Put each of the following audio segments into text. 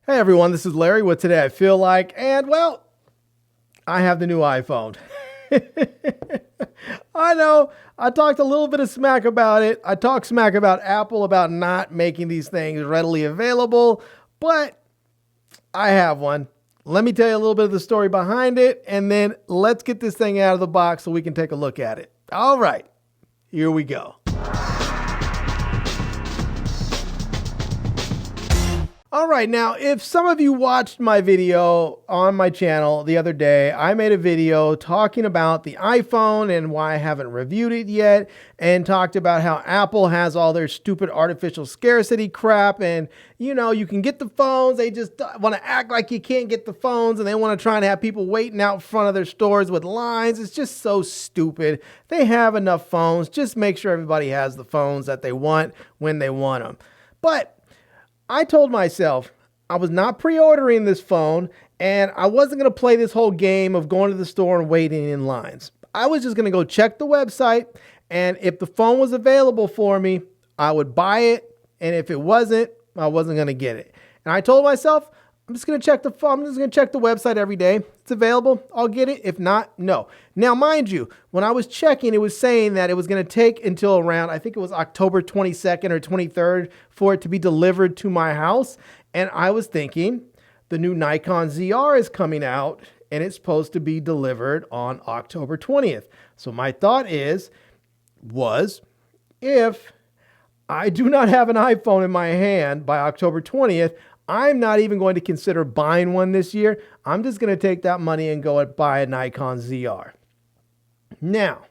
Hey everyone, this is Larry with Today I Feel Like, and well, I have the new iPhone. I know, I talked a little bit of smack about it. I talked smack about Apple about not making these things readily available, but I have one. Let me tell you a little bit of the story behind it, and then let's get this thing out of the box so we can take a look at it. All right, here we go. All right, now, if some of you watched my video on my channel the other day, I made a video talking about the iPhone and why I haven't reviewed it yet, and talked about how Apple has all their stupid artificial scarcity crap, and you know, you can get the phones, they just want to act like you can't get the phones, and they want to try and have people waiting out front of their stores with lines. It's just so stupid. They have enough phones. Just make sure everybody has the phones that they want when they want them. But I told myself I was not pre-ordering this phone, and I wasn't going to play this whole game of going to the store and waiting in lines. I was just going to go check the website, and if the phone was available for me, I would buy it, and if it wasn't, I wasn't going to get it. And I told myself, I'm just going to check the website every day. It's available. I'll get it. If not, no. Now, mind you, when I was checking, it was saying that it was going to take until around, I think it was October 22nd or 23rd for it to be delivered to my house. And I was thinking the new Nikon ZR is coming out and it's supposed to be delivered on October 20th. So my thought was if I do not have an iPhone in my hand by October 20th, I'm not even going to consider buying one this year. I'm just going to take that money and go and buy a Nikon ZR. Now,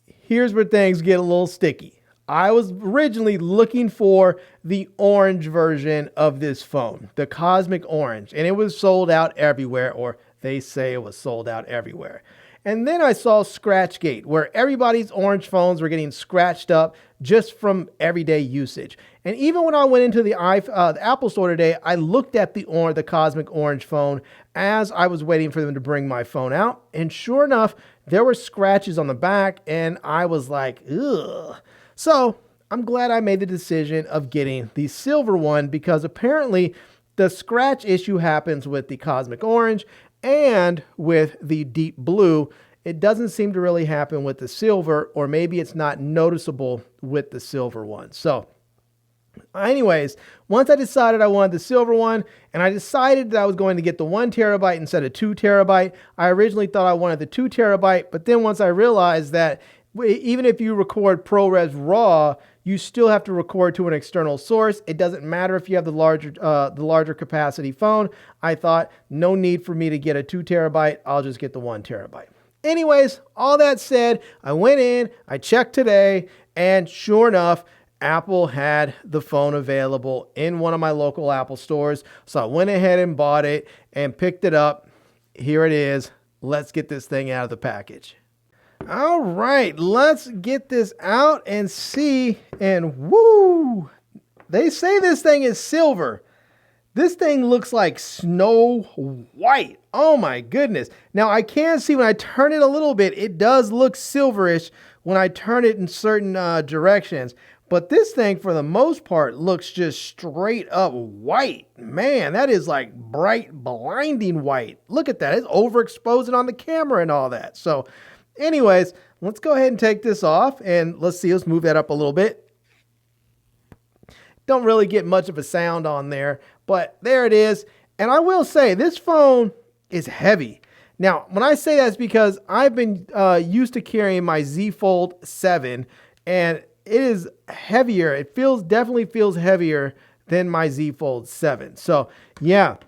here's where things get a little sticky. I was originally looking for the orange version of this phone, the Cosmic Orange, and it was sold out everywhere, or they say it was sold out everywhere. And then I saw Scratchgate, where everybody's orange phones were getting scratched up just from everyday usage. And even when I went into the Apple store today, I looked at the Cosmic Orange phone as I was waiting for them to bring my phone out. And sure enough, there were scratches on the back, and I was like, ugh. So I'm glad I made the decision of getting the silver one, because apparently the scratch issue happens with the Cosmic Orange and with the deep blue. It doesn't seem to really happen with the silver, or maybe it's not noticeable with the silver one. So anyways, once I decided I wanted the silver one, and I decided that I was going to get the 1 terabyte instead of 2 terabyte. I originally thought I wanted the 2 terabyte, but then once I realized that even if you record ProRes RAW, you still have to record to an external source. It doesn't matter if you have the larger capacity phone. I thought, no need for me to get a 2 terabyte. I'll just get the 1 terabyte. Anyways, all that said, I went in, I checked today, and sure enough, Apple had the phone available in one of my local Apple stores. So I went ahead and bought it and picked it up. Here it is. Let's get this thing out of the package. All right, let's get this out and see. And woo, they say this thing is silver. This thing looks like Snow White. Oh my goodness. Now I can see when I turn it a little bit, it does look silverish when I turn it in certain directions. But this thing, for the most part, looks just straight up white. Man, that is like bright, blinding white. Look at that. It's overexposing on the camera and all that. So anyways, let's go ahead and take this off, and let's move that up a little bit. Don't really get much of a sound on there, but there it is. And I will say, this phone is heavy. Now, when I say that, it's because I've been used to carrying my Z Fold 7, and it is heavier. It definitely feels heavier than my Z Fold 7. So yeah.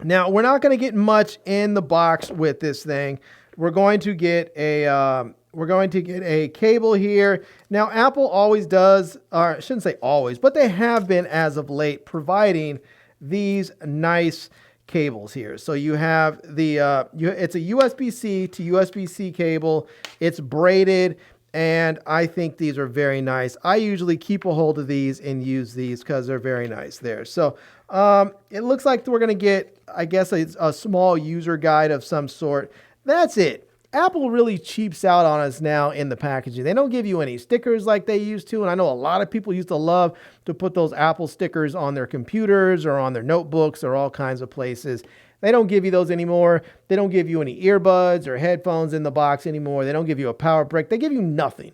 Now, we're not going to get much in the box with this thing. We're going to get a cable here. Now, Apple always does, or I shouldn't say always, but they have been as of late providing these nice cables here. So you have it's a USB-C to USB-C cable. It's braided, and I think these are very nice. I usually keep a hold of these and use these because they're very nice there. So it looks like we're going to get, I guess, a small user guide of some sort. That's it. Apple really cheaps out on us now in the packaging. They don't give you any stickers like they used to. And I know a lot of people used to love to put those Apple stickers on their computers or on their notebooks or all kinds of places. They don't give you those anymore. They don't give you any earbuds or headphones in the box anymore. They don't give you a power brick. They give you nothing.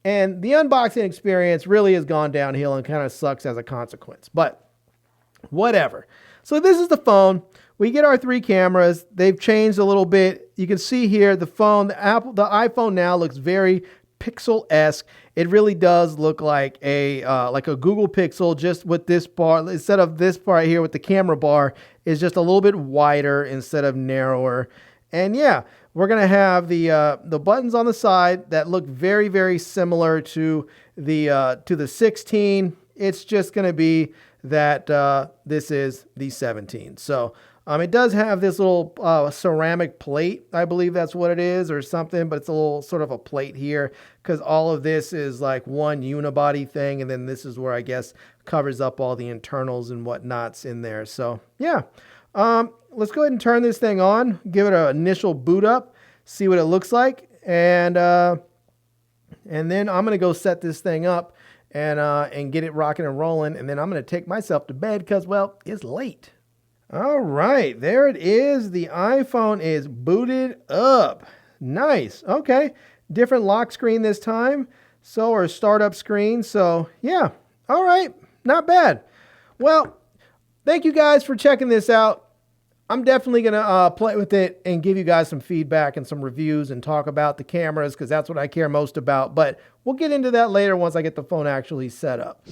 And the unboxing experience really has gone downhill and kind of sucks as a consequence. But whatever. So this is the phone. We get our 3 cameras. They've changed a little bit. You can see here the phone, the iPhone now looks very Pixel-esque. It really does look like a Google Pixel, just with this bar, instead of this part here with the camera bar, is just a little bit wider instead of narrower. And yeah, we're gonna have the buttons on the side that look very, very similar to the 16. It's just gonna be that this is the 17. So it does have this little ceramic plate. I believe that's what it is or something, but it's a little sort of a plate here because all of this is like one unibody thing. And then this is where I guess covers up all the internals and whatnots in there. So yeah, let's go ahead and turn this thing on, give it an initial boot up, see what it looks like. And then I'm going to go set this thing up and get it rocking and rolling. And then I'm going to take myself to bed because, well, it's late. All right, there it is. The iPhone is booted up. Nice. Okay. Different lock screen this time. So, or startup screen. So, yeah. All right. Not bad. Well, thank you guys for checking this out. I'm definitely going to play with it and give you guys some feedback and some reviews and talk about the cameras because that's what I care most about. But we'll get into that later once I get the phone actually set up.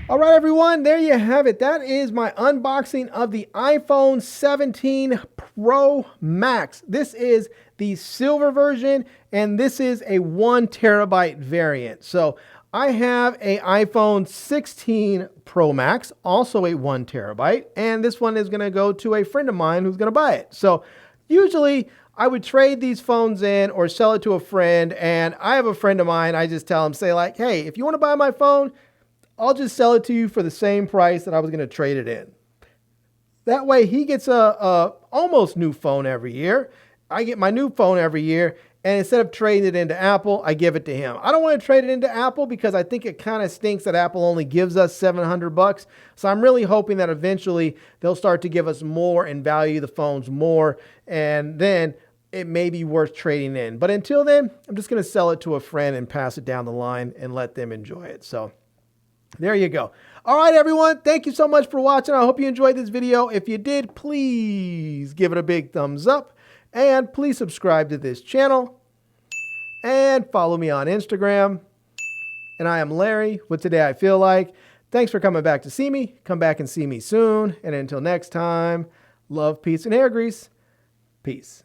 All right, everyone, there you have it. That is my unboxing of the iPhone 17 Pro Max. This is the silver version, and this is a 1 terabyte variant. So I have an iPhone 16 Pro Max, also a 1 terabyte, and this one is going to go to a friend of mine who's going to buy it. So usually I would trade these phones in or sell it to a friend, and I have a friend of mine, I just tell him, say like, hey, if you want to buy my phone, I'll just sell it to you for the same price that I was going to trade it in. That way he gets a almost new phone every year. I get my new phone every year. And instead of trading it into Apple, I give it to him. I don't want to trade it into Apple because I think it kind of stinks that Apple only gives us $700. So I'm really hoping that eventually they'll start to give us more and value the phones more. And then it may be worth trading in. But until then, I'm just going to sell it to a friend and pass it down the line and let them enjoy it. So there you go. All right, everyone. Thank you so much for watching. I hope you enjoyed this video. If you did, please give it a big thumbs up. And please subscribe to this channel. And follow me on Instagram. And I am Larry with Today I Feel Like. Thanks for coming back to see me. Come back and see me soon. And until next time, love, peace, and hair grease. Peace.